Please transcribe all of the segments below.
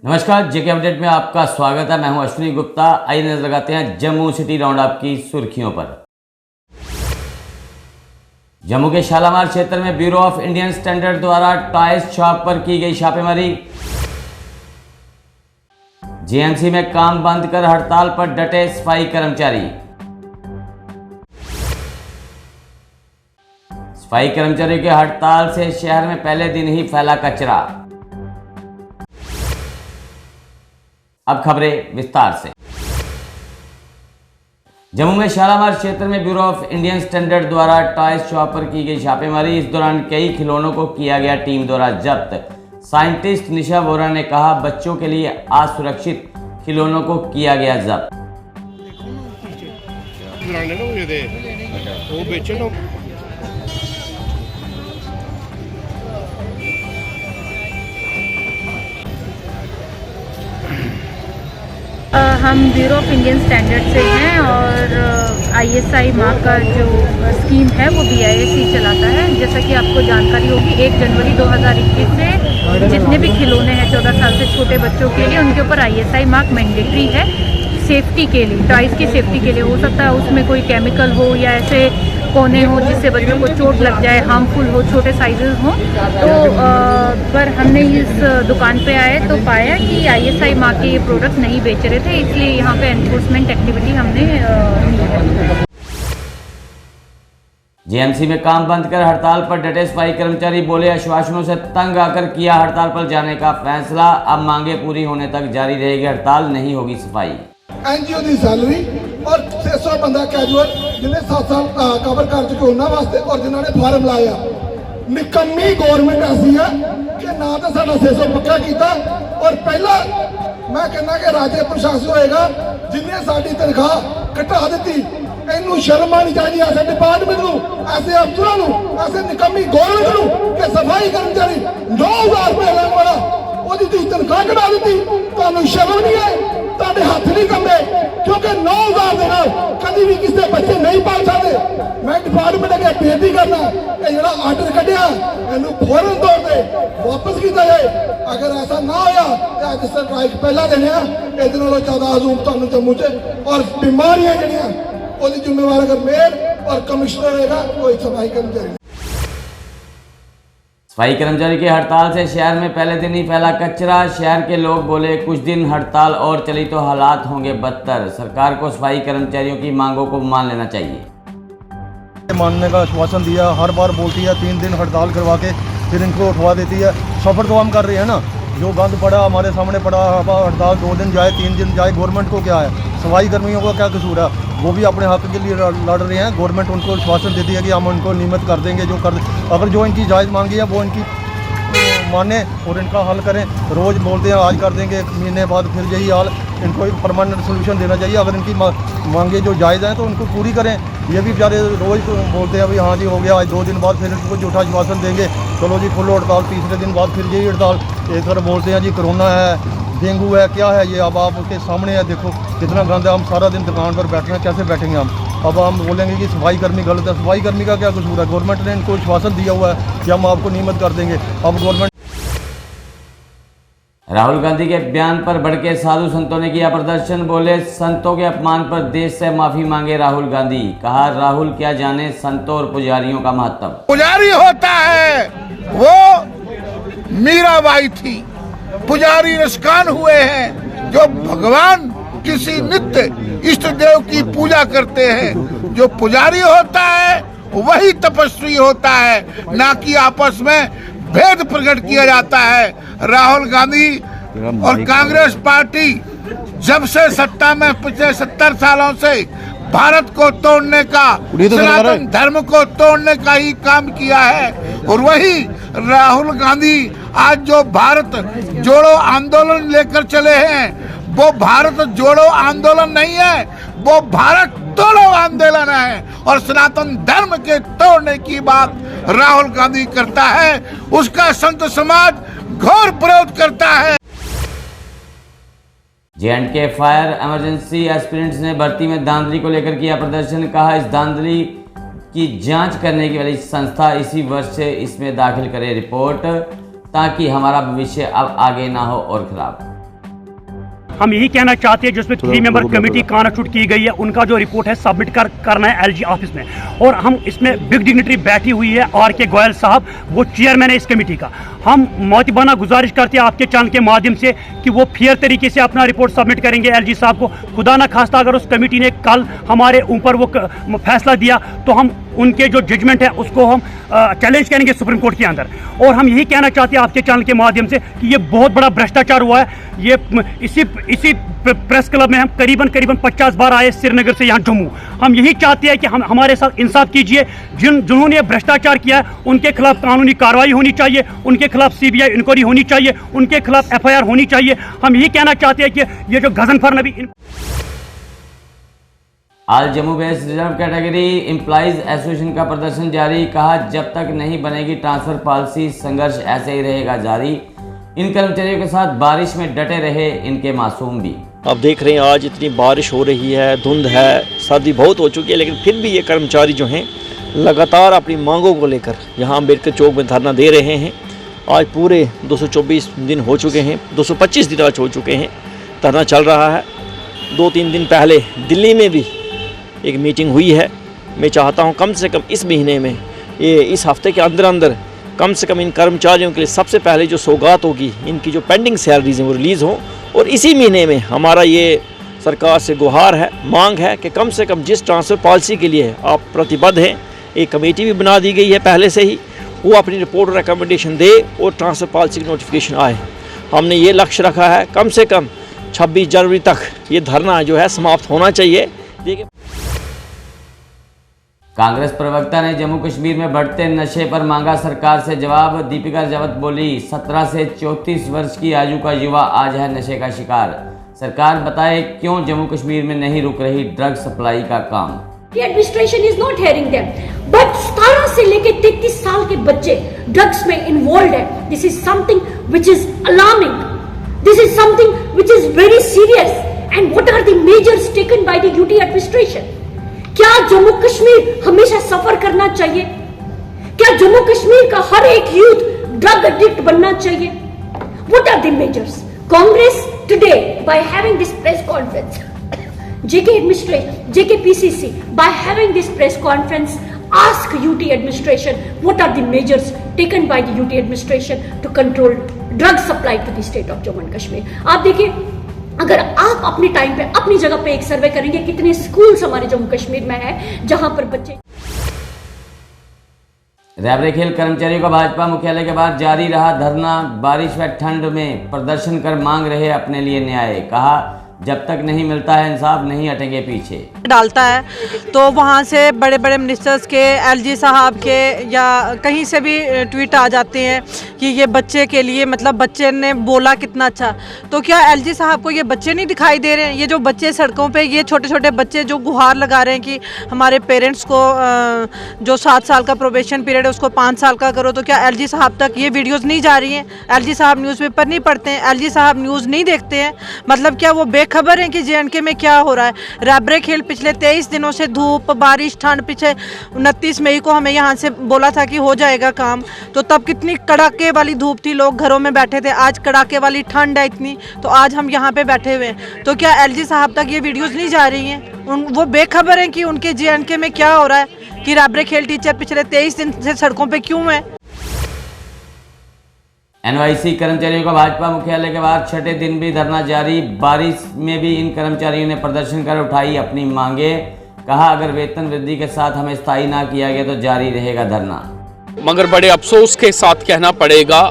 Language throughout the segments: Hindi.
नमस्कार, जेके अपडेट में आपका स्वागत है। मैं हूं अश्विनी गुप्ता। आइए नजर लगाते हैं जम्मू सिटी राउंड अप की सुर्खियों पर। जम्मू के शालामार क्षेत्र में ब्यूरो ऑफ इंडियन स्टैंडर्ड द्वारा टॉयज शॉप पर की गई छापेमारी। जेएमसी में काम बंद कर हड़ताल पर डटे सफाई कर्मचारी। सफाई कर्मचारियों की हड़ताल से शहर में पहले दिन ही फैला कचरा। अब खबरें विस्तार से। जम्मू में शालामार क्षेत्र में ब्यूरो ऑफ इंडियन स्टैंडर्ड द्वारा टॉयज शॉप पर की गई छापेमारी। इस दौरान कई खिलौनों को किया गया टीम द्वारा जब्त। साइंटिस्ट निशा वोरा ने कहा, बच्चों के लिए असुरक्षित खिलौनों को किया गया जब्त। हम ब्यूरो ऑफ इंडियन स्टैंडर्ड से हैं और आईएसआई मार्क का जो स्कीम है वो BISE चलाता है। जैसा कि आपको जानकारी होगी, 1 जनवरी 2021 से जितने भी खिलौने हैं 14 साल से छोटे बच्चों के लिए, उनके ऊपर ISI मार्क मैंडेटरी है सेफ्टी के लिए, टॉयज़ की सेफ्टी के लिए। हो सकता है उसमें कोई केमिकल हो या ऐसे कोने हो जिससे बच्चों को चोट लग जाए, हार्मफुल हो, छोटे साइजेस हों। तो पर हमने इस दुकान पे आए तो पाया कि ISI मार्क के ये प्रोडक्ट नहीं बेच रहे थे, इसलिए यहाँ पे एनफोर्समेंट एक्टिविटी हमने की है। जेएमसी में काम बंद कर हड़ताल पर डटे सफाई कर्मचारी बोले, आश्वासनों से तंग आकर किया हड़ताल पर जाने का फैसला। अब मांगे पूरी होने तक जारी रहेगी हड़ताल, नहीं होगी सफाई। NGO की सैलरी और 600 बंदा कैजुअल जिन्हें 7 साल कवर कर चुके उन्होंने वास्ते और जिन्होंने फार्म लाया। निकम्मी गवर्नमेंट ऐसी है कि ना तो साडा 600 पक्का किया और पहला मैं कहना कि राज्य प्रशासन होएगा जिन्हें साडी तनख्वाह घटा दी। इनू शर्म आनी चाहिए ऐसे डिपार्टमेंट को, ऐसे अफसरों को, ऐसे निकम्मी गवर्नमेंट को कि सफाई कर्मचारी 9000 रुपये लेने वाला वो तनख्वाह घटा दी। तो शर्म नहीं है, ਤੁਹਾਡੇ ਹੱਥ नहीं कंबे क्योंकि 9000 ਦੇ ਨਾਲ कभी भी किसी बच्चे नहीं पाल सकते। मैं डिपार्टमेंट अगे बेनती करना, ये जो आर्डर कढ़िया इनू फौरन तौर पर वापस किया जाए। अगर ऐसा ना होया तो अज स्ट्राइक पहला दिन है, ये ज्यादा हजूम तुहानू जम्मू च और बीमारियां जड़ियां उसकी जिम्मेवार अगर मेयर और कमिश्नर रहेगा कोई सफाई कर्मचारी। सफाई कर्मचारी की हड़ताल से शहर में पहले दिन ही फैला कचरा। शहर के लोग बोले, कुछ दिन हड़ताल और चली तो हालात होंगे बदतर। सरकार को सफाई कर्मचारियों की मांगों को मान लेना चाहिए। मानने का आश्वासन दिया, हर बार बोलती है 3 दिन हड़ताल करवा के फिर इनको उठवा देती है। सफ़र तो हम कर रहे हैं ना, जो गंद पड़ा हमारे सामने पड़ा, हड़ताल 2 दिन जाए 3 दिन जाए, गवर्नमेंट को क्या है? सफाई कर्मियों का क्या कसूर है? वो भी अपने हक के लिए लड़ रहे हैं। गवर्नमेंट उनको आश्वासन देती है कि हम उनको नियमित कर देंगे, जो कर अगर जो इनकी जायज़ मांगी है वो इनकी माने और इनका हल करें। रोज़ बोलते हैं आज कर देंगे, 1 महीने बाद फिर यही हाल। इनको एक परमानेंट सोल्यूशन देना चाहिए। अगर इनकी मांगे जो जायज़ हैं तो उनको पूरी करें। ये भी बेचारे रोज़ बोलते हैं भाई हाँ जी हो गया, आज 2 दिन बाद फिर इनको झूठा आश्वासन देंगे, चलो जी फुल हड़ताल, तीसरे दिन बाद फिर यही हड़ताल। एक तरफ बोलते हैं जी कोरोना है, डेंगू है, क्या है ये? अब आप उसके सामने है, देखो कितना गंद है। हम सारा दिन दुकान पर बैठे हैं, कैसे बैठेंगे हम? अब हम बोलेंगे कि सफाई कर्मी गलत है। सफाई कर्मी का क्या कसूर है? गवर्नमेंट ने इनको आश्वासन दिया हुआ है कि हम आपको नियमित कर देंगे। अब गवर्नमेंट राहुल गांधी के बयान पर भड़के साधु संतों ने किया प्रदर्शन। बोले, संतों के अपमान पर देश से माफी मांगे राहुल गांधी। कहा, राहुल क्या जाने संतों और पुजारियों का महत्व। पुजारी होता है वो मीराबाई थी, पुजारी रसकान हुए हैं जो भगवान किसी नित्य इष्ट देव की पूजा करते हैं। जो पुजारी होता है वही तपस्वी होता है, ना कि आपस में भेद प्रकट किया जाता है। राहुल गांधी और कांग्रेस पार्टी जब से सत्ता में पिछले 70 सालों से भारत को तोड़ने का, सनातन धर्म को तोड़ने का ही काम किया है। और वही राहुल गांधी आज जो भारत जोड़ो आंदोलन लेकर चले हैं, वो भारत जोड़ो आंदोलन नहीं है, वो भारत तोड़ो आंदोलन है। और सनातन धर्म के तोड़ने की बात राहुल गांधी करता है, उसका संत समाज घोर विरोध करता है। J&K फायर इमरजेंसी एस्पिरेंट्स ने भर्ती में धांधली को लेकर किया प्रदर्शन। कहा, इस धांधली की जांच करने की वाली संस्था इसी वर्ष से इसमें दाखिल करे रिपोर्ट, ताकि हमारा भविष्य अब आगे ना हो और खराब। हम यही कहना चाहते हैं जिसमें 3 मेंबर कमेटी कॉन्स्टिट्यूट की गई है, उनका जो रिपोर्ट है सबमिट करना है एलजी ऑफिस में। और हम इसमें बिग डिग्निटरी बैठी हुई है RK गोयल साहब, वो चेयरमैन है इस कमेटी का। हम मोतबाना गुजारिश करते हैं आपके चैनल के माध्यम से कि वो फेयर तरीके से अपना रिपोर्ट सबमिट करेंगे एलजी साहब को। खुदा ना खास्ता अगर उस कमेटी ने कल हमारे ऊपर वो फैसला दिया तो हम उनके जो जजमेंट है उसको हम चैलेंज करेंगे सुप्रीम कोर्ट के अंदर। और हम यही कहना चाहते हैं आपके चैनल के माध्यम से कि ये बहुत बड़ा भ्रष्टाचार हुआ है। ये इसी प्रेस क्लब में हम करीबन 50 बार आए श्रीनगर से यहाँ जम्मू। हम यही चाहते हैं कि हम हमारे साथ इंसाफ कीजिए। जिन्होंने भ्रष्टाचार किया है उनके खिलाफ कानूनी कार्रवाई होनी चाहिए, उनके खिलाफ CBI इंक्वायरी होनी चाहिए, उनके खिलाफ FIR होनी चाहिए। हम यही कहना चाहते हैं कि ये जो गजनफर नबी आज Jammu based reserve category employees association का प्रदर्शन जारी। कहा जब तक नहीं बनेगी ट्रांसफर पॉलिसी संघर्ष ऐसे ही रहेगा जारी। इन कर्मचारियों के साथ बारिश में डटे रहे इनके मासूम भी। आप देख रहे हैं आज इतनी बारिश हो रही है, धुंध है, सर्दी बहुत हो चुकी है, लेकिन फिर भी ये कर्मचारी जो हैं लगातार अपनी मांगों को लेकर यहाँ अम्बेडकर चौक में धरना दे रहे हैं। आज पूरे 224 दिन हो चुके हैं, 225 दिन आज हो चुके हैं, धरना चल रहा है। 2-3 दिन पहले दिल्ली में भी एक मीटिंग हुई है। मैं चाहता हूं कम से कम इस महीने में, इस हफ्ते के अंदर अंदर कम से कम इन कर्मचारियों के लिए सबसे पहले जो सौगात होगी, इनकी जो पेंडिंग सैलरीज हैं वो रिलीज़ हों। और इसी महीने में हमारा ये सरकार से गुहार है, मांग है कि कम से कम जिस ट्रांसफ़र पॉलिसी के लिए आप प्रतिबद्ध हैं, एक कमेटी भी बना दी गई है पहले से ही, वो अपनी रिपोर्ट और रिकमेंडेशन दे और ट्रांसफ़र पॉलिसी की नोटिफिकेशन आए। हमने ये लक्ष्य रखा है कम से कम 26 जनवरी तक ये धरना जो है समाप्त होना चाहिए। देखिए, कांग्रेस प्रवक्ता ने जम्मू कश्मीर में बढ़ते नशे पर मांगा सरकार से जवाब। दीपिका रावत बोली 17 से 34 वर्ष की आयु का युवा आज है नशे का शिकार। सरकार बताए क्यों जम्मू कश्मीर में नहीं रुक रही ड्रग सप्लाई का काम। Administration is not hearing them, but 17 से लेके 33 साल के बच्चे ड्रग्स में इन्वॉल्व है। This is something which is alarming, this is something which is very serious. And what are the measures taken by the UT administration? क्या जम्मू कश्मीर हमेशा सफर करना चाहिए? क्या जम्मू कश्मीर का हर एक यूथ ड्रग एडिक्ट बनना चाहिए? What are the measures? Congress today, by having this press conference, JK administration, JK PCC, by having this press conference, ask UT administration what are the measures taken by the UT administration to control drug supply to the state of Jammu and Kashmir. आप देखिए, अगर आप अपने टाइम पे अपनी जगह पे एक सर्वे करेंगे कितने स्कूल्स हमारे जम्मू कश्मीर में है जहां पर बच्चे। रैबरे खेल कर्मचारियों का भाजपा मुख्यालय के बाहर जारी रहा धरना। बारिश व ठंड में प्रदर्शन कर मांग रहे अपने लिए न्याय। कहा जब तक नहीं मिलता है इंसाफ नहीं हटेंगे पीछे। डालता है तो वहाँ से बड़े बड़े मिनिस्टर्स के, LG साहब के या कहीं से भी ट्वीट आ जाते हैं कि ये बच्चे के लिए, मतलब बच्चे ने बोला कितना अच्छा। तो क्या LG साहब को ये बच्चे नहीं दिखाई दे रहे हैं? ये जो बच्चे सड़कों पे, ये छोटे छोटे बच्चे जो गुहार लगा रहे हैं कि हमारे पेरेंट्स को जो 7 साल का प्रोबेशन पीरियड है उसको 5 साल का करो, तो क्या LG साहब तक ये वीडियोज़ नहीं जा रही हैं? LG साहब न्यूज़पेपर नहीं पढ़ते हैं? LG साहब न्यूज़ नहीं देखते हैं? मतलब क्या वो खबर है कि JNK में क्या हो रहा है? रैबरे खेल पिछले 23 दिनों से धूप, बारिश, ठंड, पीछे 29 मई को हमें यहाँ से बोला था कि हो जाएगा काम, तो तब कितनी कड़ाके वाली धूप थी, लोग घरों में बैठे थे। आज कड़ाके वाली ठंड है इतनी, तो आज हम यहाँ पे बैठे हुए हैं। तो क्या LG साहब तक ये वीडियोज़ नहीं जा रही हैं? वो बेखबर हैं कि उनके JNK में क्या हो रहा है, कि रैबरे खेल टीचर पिछले 23 दिन से सड़कों पर क्यों है। NYC कर्मचारियों का भाजपा मुख्यालय के बाहर छठे दिन भी धरना जारी। बारिश में भी इन कर्मचारियों ने प्रदर्शन कर उठाई अपनी मांगे। कहा अगर वेतन वृद्धि के साथ हमें स्थायी ना किया गया तो जारी रहेगा धरना। मगर बड़े अफसोस के साथ कहना पड़ेगा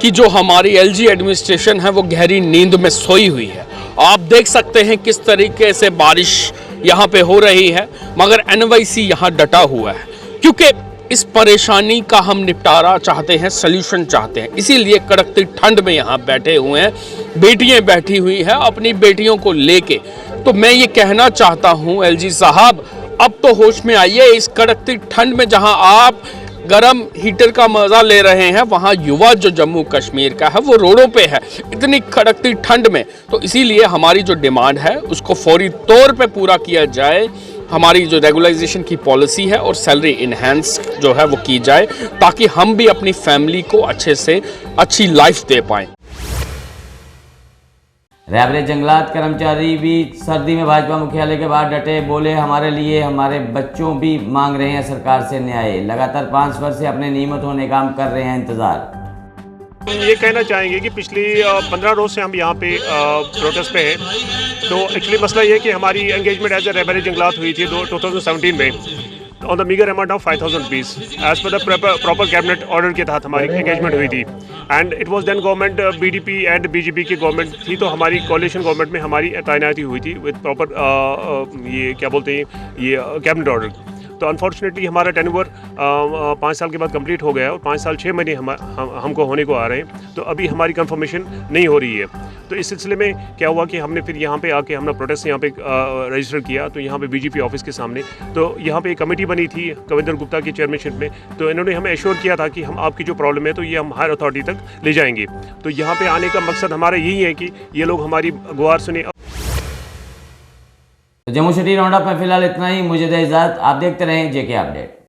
कि जो हमारी LG एडमिनिस्ट्रेशन है वो गहरी नींद में सोई हुई है। आप देख सकते हैं किस तरीके से बारिश यहाँ पे हो रही है, मगर NYC यहाँ डटा हुआ है क्योंकि इस परेशानी का हम निपटारा चाहते हैं, सल्यूशन चाहते हैं, इसीलिए कड़कती ठंड में यहाँ बैठे हुए हैं। बेटियाँ बैठी हुई हैं अपनी बेटियों को लेके। तो मैं ये कहना चाहता हूँ LG साहब, अब तो होश में आइए। इस कड़कती ठंड में जहाँ आप गरम हीटर का मज़ा ले रहे हैं, वहाँ युवा जो जम्मू कश्मीर का है वो रोडों पे है इतनी कड़कती ठंड में। तो इसीलिए हमारी जो डिमांड है उसको फौरी तौर पे पूरा किया जाए। हमारी जो रेगुलाइजेशन की पॉलिसी है और सैलरी इन्हेंस जो है वो की जाए, ताकि हम भी अपनी फैमिली को अच्छे से अच्छी लाइफ दे पाएं। रैबरे जंगलात कर्मचारी भी सर्दी में भाजपा मुख्यालय के बाहर डटे, बोले हमारे लिए हमारे बच्चों भी मांग रहे हैं सरकार से न्याय, लगातार 5 वर्ष से अपने नियमित होने का हम कर रहे हैं इंतजार। ये कहना चाहेंगे कि पिछली 15 रोज से हम यहाँ पे प्रोटेस्ट पे हैं। तो एक्चुअली मसला ये है कि हमारी एंगेजमेंट एज ए रैबरे जंगलात हुई थी 2017 में on the meagre amount of 5000 rupees as per the proper cabinet order के तहत हमारी एंगेजमेंट हुई थी। And it was then government PDP and BJP की गवर्नमेंट थी, तो हमारी कोalition गवर्नमेंट में हमारी तैनाती हुई थी विद प्रॉपर ये क्या बोलते हैं ये कैबिनेट ऑर्डर। तो अनफॉर्चुनेटली हमारा टेन्योर 5 साल के बाद कंप्लीट हो गया और 5 साल 6 महीने हमको होने को आ रहे हैं, तो अभी हमारी कंफर्मेशन नहीं हो रही है। तो इस सिलसिले में क्या हुआ कि हमने फिर यहाँ पे आके हमने प्रोटेस्ट यहाँ पे रजिस्टर किया, तो यहाँ पे बीजेपी ऑफिस के सामने। तो यहाँ पे एक कमेटी बनी थी कविंदर गुप्ता की चेयरमैनशिप में, तो इन्होंने हमें एश्योर किया था कि हम आपकी जो प्रॉब्लम है तो ये हम हायर अथॉरिटी तक ले जाएंगे। तो यहाँ पे आने का मकसद हमारा यही है कि ये लोग हमारी गुहार सुने। जम्मू सिटी राउंड अप में फिलहाल इतना ही, मुझे दे इजाजत। आप देखते रहें जेके अपडेट।